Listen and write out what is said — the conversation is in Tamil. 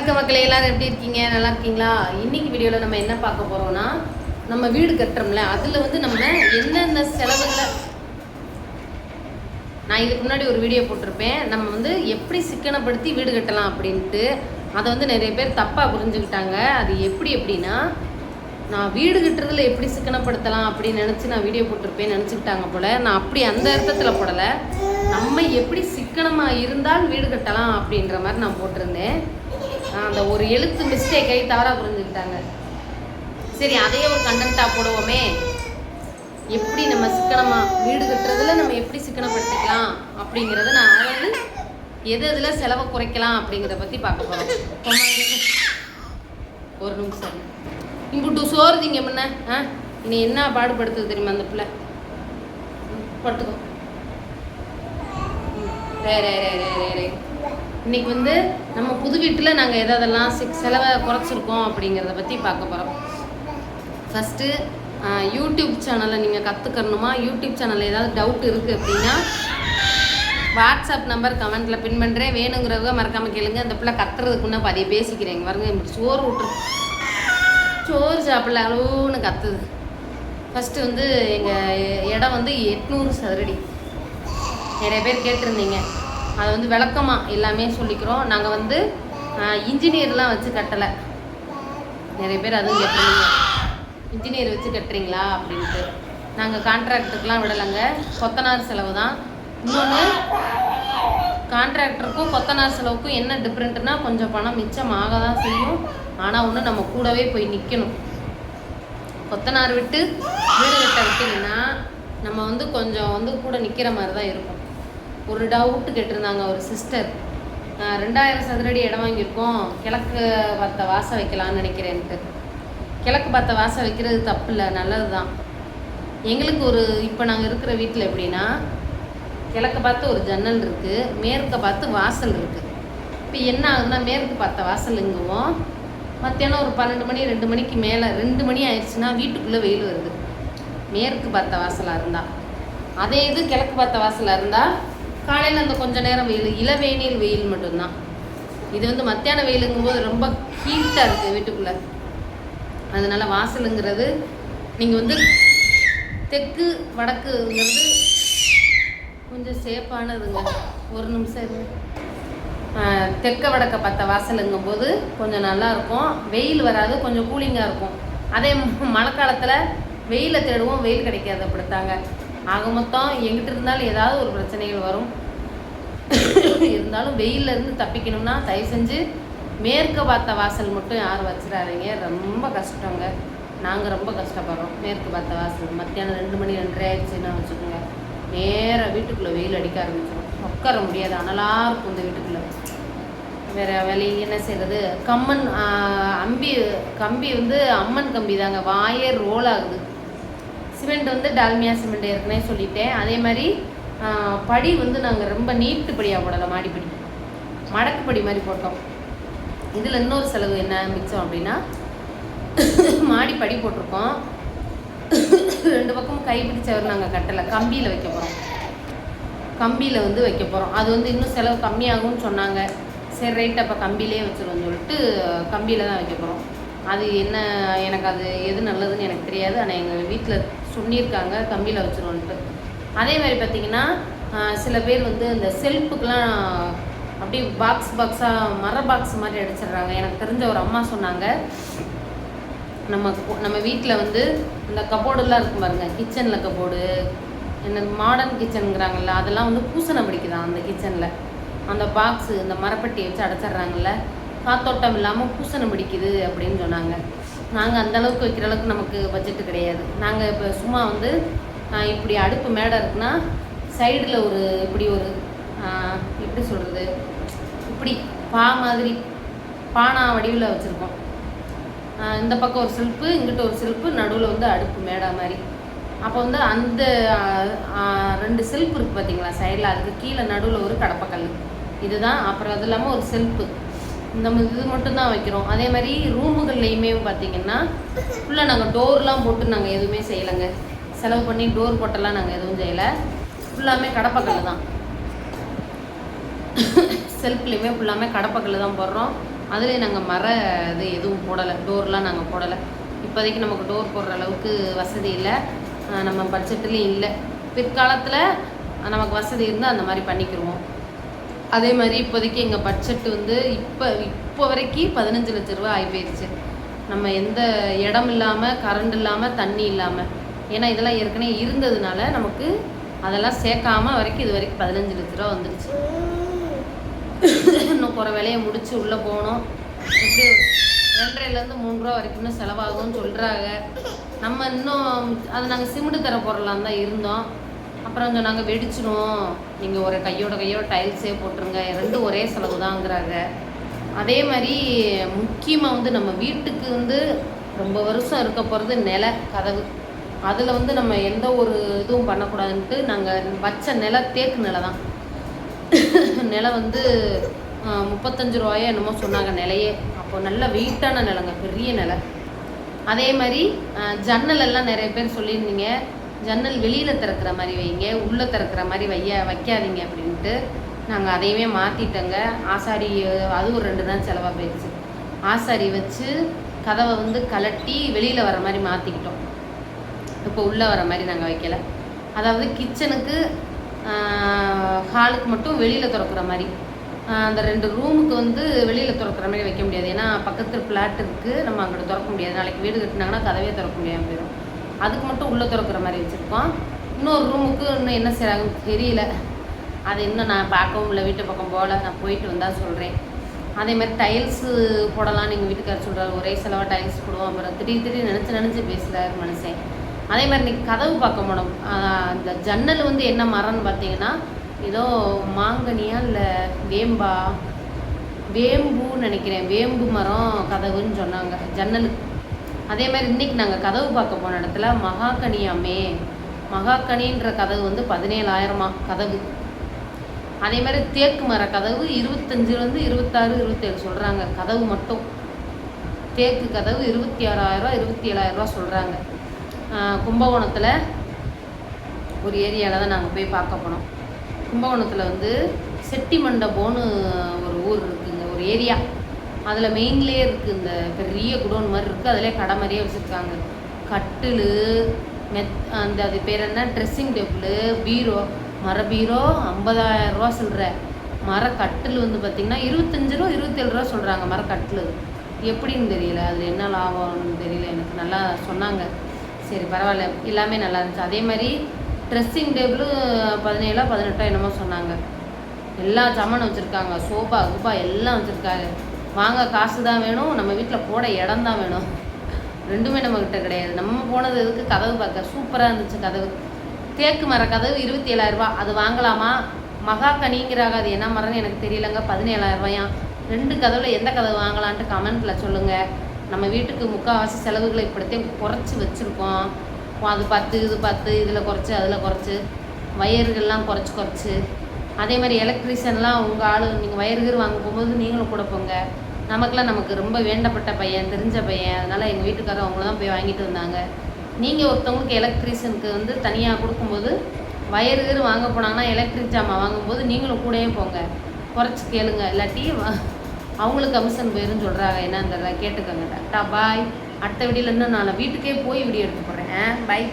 வணக்கம் மக்களே, எல்லாரும் எப்படி இருக்கீங்க? நல்லா இருக்கீங்களா? இன்னைக்கு வீடியோவில் நம்ம என்ன பார்க்க போகிறோம்னா, நம்ம வீடு கட்டுறோம்ல, அதில் வந்து நம்ம என்னென்ன செலவுகளை நான் இதுக்கு முன்னாடி ஒரு வீடியோ போட்டிருப்பேன். நம்ம வந்து எப்படி சிக்கனப்படுத்தி வீடு கட்டலாம் அப்படின்ட்டு. அதை வந்து நிறைய பேர் தப்பாக புரிஞ்சுக்கிட்டாங்க. அது எப்படின்னா, நான் வீடு கட்டுறதுல எப்படி சிக்கனப்படுத்தலாம் அப்படின்னு நினச்சி நான் வீடியோ போட்டிருப்பேன்னு நினச்சிக்கிட்டாங்க போல். நான் அப்படி அந்த அர்த்தத்தில் போடலை. நம்ம எப்படி சிக்கனமாக இருந்தால் வீடு கட்டலாம் அப்படின்ற மாதிரி நான் போட்டிருந்தேன். அந்த ஒரு எழுத்து மிஸ்டேக்கை தவறாக புரிஞ்சுக்கிட்டாங்க. சரி, அதையே ஒரு கண்டென்ட்டாக போடுவோமே. எப்படி நம்ம சிக்கனமாக வீடு கட்டுறதுல நம்ம எப்படி சிக்கனப்படுத்திக்கலாம் அப்படிங்கிறத நான் அதாவது எதில் செலவை குறைக்கலாம் அப்படிங்கிறத பற்றி பார்க்க போகிறோம். ஒரு நிமிஷம். இம்புட்டு சோறு திங்க முன்ன நீ என்ன பாடுபடுத்துது தெரியுமா அந்த பிள்ளை? படுத்துக்கோ. இன்னைக்கு வந்து நம்ம புது வீட்டில் நாங்கள் எதெல்லாம் செலவை குறைச்சிருக்கோம் அப்படிங்கிறத பற்றி பார்க்க போகிறோம். ஃபஸ்ட்டு யூடியூப் சேனலை நீங்கள் கற்றுக்கணுமா? யூடியூப் சேனலில் ஏதாவது டவுட் இருக்குது அப்படின்னா வாட்ஸ்அப் நம்பர் கமெண்ட்டில் பின் பண்ணுறேன். வேணுங்கிறவங்க மறக்காமல் கேளுங்க. அந்த பிள்ளை கத்துறதுக்கு முன்னே பதிய பேசிக்கிறேங்க. பாருங்க, இப்படி சோறு சாப்பிடல அளவுன்னு கத்துது. ஃபஸ்ட்டு வந்து எங்கள் இடம் வந்து 800 சதுரடி. நிறைய பேர் கேட்டிருந்தீங்க. அதை வந்து விளக்கமாக எல்லாமே சொல்லிக்கிறோம். நாங்கள் வந்து இன்ஜினியர்லாம் வச்சு கட்டலை. நிறைய பேர் அதுவும் கேட்டிருந்தீங்க, இன்ஜினியர் வச்சு கட்டுறீங்களா அப்படின்ட்டு. நாங்கள் கான்ட்ராக்டருக்குலாம் விடலைங்க. கொத்தனார் செலவு தான். இன்னொன்று, கான்ட்ராக்டருக்கும் கொத்தனார் செலவுக்கும் என்ன டிஃப்ரெண்ட்டுனா, கொஞ்சம் பணம் மிச்சமாக தான் செய்யும். ஆனால் ஒன்று, நம்ம கூடவே போய் நிற்கணும். கொத்தனார் விட்டு வீடு கட்ட விட்டிங்கன்னா நம்ம வந்து கொஞ்சம் வந்து கூட நிற்கிற மாதிரி தான் இருக்கும். ஒரு டவுட்டு கேட்டிருந்தாங்க ஒரு சிஸ்டர், 2000 சதுரடி இடம் வாங்கியிருக்கோம், கிழக்கு பார்த்த வாசல் வைக்கலான்னு நினைக்கிறேன்ட்டு. கிழக்கு பார்த்த வாசல் வைக்கிறது தப்பு இல்லை, நல்லது தான். எங்களுக்கு ஒரு இப்போ நாங்கள் இருக்கிற வீட்டில் எப்படின்னா, கிழக்கு பார்த்து ஒரு ஜன்னல் இருக்குது, மேற்க பார்த்து வாசல் இருக்குது. இப்போ என்ன ஆகுதுன்னா, மேற்கு பார்த்த வாசலுங்குவோம். மத்தியானம் ஒரு 12 மணி 2 மணிக்கு மேலே 2 மணி ஆயிடுச்சுன்னா வீட்டுக்குள்ளே வெயில் வருது. மேற்கு பார்த்த வாசலாக இருந்தால். அதே இது கிழக்கு பார்த்த வாசலாக இருந்தால் காலையில் அந்த கொஞ்சம் நேரம் வெயில், இளவேனில் வெயில் மட்டும்தான். இது வந்து மத்தியான வெயிலுங்கும்போது ரொம்ப ஹீட்டாக இருக்குது வீட்டுக்குள்ளே. அதனால் வாசலுங்கிறது நீங்கள் வந்து தெற்கு வடக்குங்கிறது கொஞ்சம் சேஃபானதுங்க. ஒரு நிமிஷம் இருக்கு. தெற்க வடக்க பார்த்த வாசலுங்கும்போது கொஞ்சம் நல்லாயிருக்கும், வெயில் வராது, கொஞ்சம் கூலிங்காக இருக்கும். அதே மழை காலத்தில் வெயிலை தேடுவோம், வெயில் கிடைக்காது. அப்படித்தாங்க. ஆக மொத்தம் எங்கிட்ட இருந்தாலும் ஏதாவது ஒரு பிரச்சனைகள் வரும். இருந்தாலும் வெயிலேருந்து தப்பிக்கணும்னா தயவு செஞ்சு மேற்க பார்த்த வாசல் மட்டும் யாரும் வச்சிடாதீங்க. ரொம்ப கஷ்டங்க. நாங்கள் ரொம்ப கஷ்டப்படுறோம். மேற்கு பார்த்த வாசல் மத்தியானம் 2 மணி 2:30 ஆயிடுச்சுன்னா வச்சுக்கோங்க, நேராக வீட்டுக்குள்ளே வெயில் அடிக்க ஆரம்பிச்சிடும். உட்கார முடியாது, அனலாக இருக்கும் இந்த வீட்டுக்குள்ளே. வேறு வேலை என்ன செய்கிறது? கம்பி வந்து அம்மன் கம்பி தாங்க, வாயே ரோல் ஆகுது. சிமெண்ட் வந்து டால்மியா சிமெண்ட் ஏற்கனவே சொல்லிட்டேன். அதே மாதிரி படி வந்து நாங்கள் ரொம்ப நீட்டு படியாக போடலை, மாடிப்படி மடக்குப்படி மாதிரி போட்டோம். இதில் இன்னொரு செலவு என்ன மிச்சம் அப்படின்னா, மாடிப்படி போட்டிருக்கோம், 2 பக்கமும் கைப்பிடிச்சவர் நாங்கள் கட்டலை, கம்பியில் வைக்க போகிறோம். கம்பியில் வந்து வைக்க போகிறோம். அது வந்து இன்னும் செலவு கம்மியாகும்னு சொன்னாங்க. சரி ரைட், அப்போ கம்பியிலே வச்சுருவோம்னு சொல்லிட்டு கம்பியில் தான் வைக்க போகிறோம். அது என்ன, எனக்கு அது எது நல்லதுன்னு எனக்கு தெரியாது. ஆனால் எங்கள் வீட்டில் சொல்லியிருக்காங்க கம்பியில் வச்சுருவோன்ட்டு. அதே மாதிரி பார்த்திங்கன்னா, சில பேர் வந்து இந்த செல்ஃபுக்கெலாம் அப்படியே பாக்ஸாக மர பாக்ஸ் மாதிரி அடிச்சிடுறாங்க. எனக்கு தெரிஞ்ச ஒரு அம்மா சொன்னாங்க, நம்ம வீட்டில் வந்து இந்த கபோர்டெல்லாம் இருக்கும் பாருங்க, கிச்சனில் கபோர்டு, என்ன மாடர்ன் கிச்சனுங்கிறாங்கல்ல, அதெல்லாம் வந்து பூசணை பிடிக்குதான் அந்த கிச்சனில். அந்த பாக்ஸு இந்த மரப்பட்டியை வச்சு அடைச்சிட்றாங்கல்ல, காத்தோட்டம் இல்லாமல் பூசணை பிடிக்குது அப்படின்னு சொன்னாங்க. நாங்கள் அந்தளவுக்கு வைக்கிற அளவுக்கு நமக்கு பட்ஜெட்டு கிடையாது. நாங்கள் இப்போ சும்மா வந்து இப்படி அடுப்பு மேடை இருக்குன்னா சைடில் ஒரு இப்படி ஒரு எப்படி சொல்கிறது, இப்படி மாதிரி பானா வடிவில் வச்சுருக்கோம். இந்த பக்கம் ஒரு செல்ஃபு, இங்கிட்ட ஒரு செல்ஃபு, நடுவில் வந்து அடுப்பு மேடை மாதிரி. அப்போ வந்து அந்த 2 செல்ஃப் இருக்குது பார்த்தீங்களா சைடில், அதுக்கு கீழே நடுவில் ஒரு கடப்பக்கல், இதுதான். அப்புறம் அது இல்லாமல் ஒரு செல்ஃபு, இந்த இது மட்டும்தான் வைக்கிறோம். அதே மாதிரி ரூமுகள்லையுமே பார்த்திங்கன்னா ஃபுல்லாக நாங்கள் டோர்லாம் போட்டு நாங்கள் எதுவுமே செய்யலைங்க. செலவு பண்ணி டோர் போட்டெல்லாம் நாங்கள் எதுவும் செய்யலை. ஃபுல்லாமே கடப்பக்கல் தான். செல்ஃப்லேயுமே ஃபுல்லாமே கடப்பக்கல் தான் போடுறோம். அதுலேயே நாங்கள் மர இது எதுவும் போடலை, டோர்லாம் நாங்கள் போடலை. இப்போதைக்கு நமக்கு டோர் போடுற அளவுக்கு வசதி இல்லை, நம்ம பட்ஜெட்லேயும் இல்லை. பிற்காலத்தில் நமக்கு வசதி இருந்தால் அந்த மாதிரி பண்ணிக்கிடுவோம். அதே மாதிரி இப்போதைக்கு எங்கள் பட்ஜெட் வந்து இப்போ வரைக்கும் 15 லட்ச ரூபா ஆகி போயிடுச்சு. நம்ம எந்த இடம் இல்லாமல், கரண்ட் இல்லாமல், தண்ணி இல்லாமல், ஏன்னா இதெல்லாம் ஏற்கனவே இருந்ததுனால நமக்கு அதெல்லாம் சேர்க்காமல் வரைக்கும் இது வரைக்கும் 15 லட்ச ரூபா வந்துடுச்சு. இன்னும் குறை வேலையை முடித்து உள்ளே போகணும். எப்படி 2.5லேருந்து 3 ரூபா வரைக்கும் செலவாகும்னு சொல்கிறாங்க. நம்ம இன்னும் அது நாங்கள் சிமெண்ட் தர போடலாம் தான் இருந்தோம். அப்புறம் நாங்கள் வெடிச்சிடும், நீங்கள் ஒரு கையோட டைல்ஸே போட்டுருங்க, 2 ஒரே செலவு தாங்கிறாங்க. அதே மாதிரி முக்கியமாக வந்து நம்ம வீட்டுக்கு வந்து ரொம்ப வருஷம் இருக்க போகிறது நில கதவு. அதில் வந்து நம்ம எந்த ஒரு இதுவும் பண்ணக்கூடாதுன்ட்டு நாங்கள் வச்ச நில தேக்கு நிலை தான். நிலை வந்து 35 ரூபாயோ என்னமோ சொன்னாங்க நிலையே. அப்போ நல்ல வெயிட்டான நிலங்க, பெரிய நிலை. அதே மாதிரி ஜன்னல் எல்லாம் நிறைய பேர் சொல்லியிருந்தீங்க, ஜன்னல் வெளியில் திறக்கிற மாதிரி வைங்க, உள்ளே திறக்கிற மாதிரி வைக்காதீங்க அப்படின்ட்டு. நாங்கள் அதையுமே மாற்றிட்டோங்க. ஆசாரி அது ஒரு 2 தான் செலவாக போயிடுச்சு. ஆசாரி வச்சு கதவை வந்து கலட்டி வெளியில் வர மாதிரி மாற்றிக்கிட்டோம். இப்போ உள்ளே வர மாதிரி நாங்கள் வைக்கலை. அதாவது கிச்சனுக்கு ஹாலுக்கு மட்டும் வெளியில் திறக்கிற மாதிரி, அந்த 2 ரூமுக்கு வந்து வெளியில் திறக்கிற மாதிரி வைக்க முடியாது. ஏன்னா பக்கத்தில் ஃப்ளாட் இருக்குது, நம்ம அங்கிட்ட திறக்க முடியாது. நாளைக்கு வீடு கட்டினாங்கன்னா கதவே திறக்க முடியாமல் போயிடும். அதுக்கு மட்டும் உள்ளே திறக்கிற மாதிரி வச்சுருக்கோம். இன்னொரு ரூமுக்கு இன்னும் என்ன செய்கிறாங்கன்னு தெரியல. அது இன்னும் நான் பார்க்கவும் இல்லை, வீட்டு பக்கம் போகல. நான் போயிட்டு வந்தால் சொல்கிறேன். அதே மாதிரி டைல்ஸு போடலான்னு எங்கள் வீட்டுக்காரர் சொல்கிறாரு. ஒரே செலவாக டைல்ஸ் போடுவோம். அப்புறம் திடீர்னு நினச்சி பேசுகிறாரு மனுஷன். அதே மாதிரி இன்றைக்கி கதவு பார்க்க போனோம். அந்த ஜன்னல் வந்து என்ன மரம்னு பார்த்தீங்கன்னா, ஏதோ மாங்கனியா இல்லை வேம்புன்னு நினைக்கிறேன், வேம்பு மரம் கதவுன்னு சொன்னாங்க ஜன்னலுக்கு. அதே மாதிரி இன்றைக்கி நாங்கள் கதவு பார்க்க போன இடத்துல மகாக்கனின்ற கதவு வந்து 17,000 கதவு. அதே மாதிரி தேக்கு மர கதவு 25லேருந்து 26, 27 சொல்கிறாங்க. கதவு மட்டும் தேக்கு கதவு 26,000, 27,000 சொல்கிறாங்க. கும்பகோணத்தில் ஒரு ஏரியாவில் தான் நாங்கள் போய் பார்க்க போனோம். கும்பகோணத்தில் வந்து செட்டி மண்டபம்னு ஒரு ஊர் இருக்குங்க, ஒரு ஏரியா. அதில் மெயின்லேயே இருக்குது, இந்த பெரிய குடோன் மாதிரி இருக்குது. அதிலே கடை மாதிரியே வச்சுருக்காங்க. கட்டில் அந்த அது பேர் என்ன, ட்ரெஸ்ஸிங் டேபிள், பீரோ, மர பீரோ 50,000 ரூபா சொல்கிற. மரக்கட்டில் வந்து பார்த்திங்கன்னா 25 ரூபா 27 ரூபா சொல்கிறாங்க மரக்கட்டில். எப்படின்னு தெரியல, அதில் என்ன லாபம்னு தெரியல. எனக்கு நல்லா சொன்னாங்க. சரி பரவாயில்ல, எல்லாமே நல்லா இருந்துச்சு. அதே மாதிரி ட்ரெஸ்ஸிங் டேபிள் 17 18 என்னமோ சொன்னாங்க. எல்லா சாமானும் வச்சுருக்காங்க, சோஃபா குபா எல்லாம் வச்சுருக்காங்க. வாங்க காசு தான் வேணும், நம்ம வீட்டில் போட இடம் தான் வேணும். 2மே நம்மக்கிட்ட கிடையாது. நம்ம போனது இதுக்கு கதவு பார்க்க சூப்பராக இருந்துச்சு. கதவு தேக்கு மர கதவு 27,000 ரூபா. அது வாங்கலாமா? மகாக்கனிங்கிறாங்க, அது என்ன மரம்னு எனக்கு தெரியலங்க. 17,000 ரூபாயா. 2 கதவில் எந்த கதவு வாங்கலான்ட்டு கமெண்ட்டில் சொல்லுங்கள். நம்ம வீட்டுக்கு முக்கால்வாசி செலவுகளை இப்படித்தையும் குறைச்சி வச்சுருக்கோம். அது 10 இது 10, இதில் குறைச்சி அதில் குறைச்சி, வயர்கள்லாம் குறைச்சி. அதே மாதிரி எலக்ட்ரிஷியன்லாம் உங்கள் ஆள், நீங்கள் வயர்கள் வாங்க போகும்போது நீங்களும் கூட போங்க. நமக்கு ரொம்ப வேண்டப்பட்ட பையன், தெரிஞ்ச பையன், அதனால் எங்கள் வீட்டுக்காரர் அவங்கள தான் போய் வாங்கிட்டு வந்தாங்க. நீங்கள் ஒருத்தவங்களுக்கு எலக்ட்ரிஷியனுக்கு வந்து தனியாக கொடுக்கும்போது வயர்கள் வாங்க போனாங்கன்னா எலக்ட்ரிக் ஜாமான் வாங்கும்போது நீங்களும் கூடயே போங்க, குறைச்சி கேளுங்க. இல்லாட்டி அவங்களுக்கு கமிஷன் போயிருன்னு சொல்கிறாங்க. என்னன்னு கேட்டுக்கோங்க. டாட்டா பாய். அடுத்த வீடியோவில் இன்னும் நான் வீட்டுக்கே போய் வீடியோ எடுத்து போடுறேன். பாய்.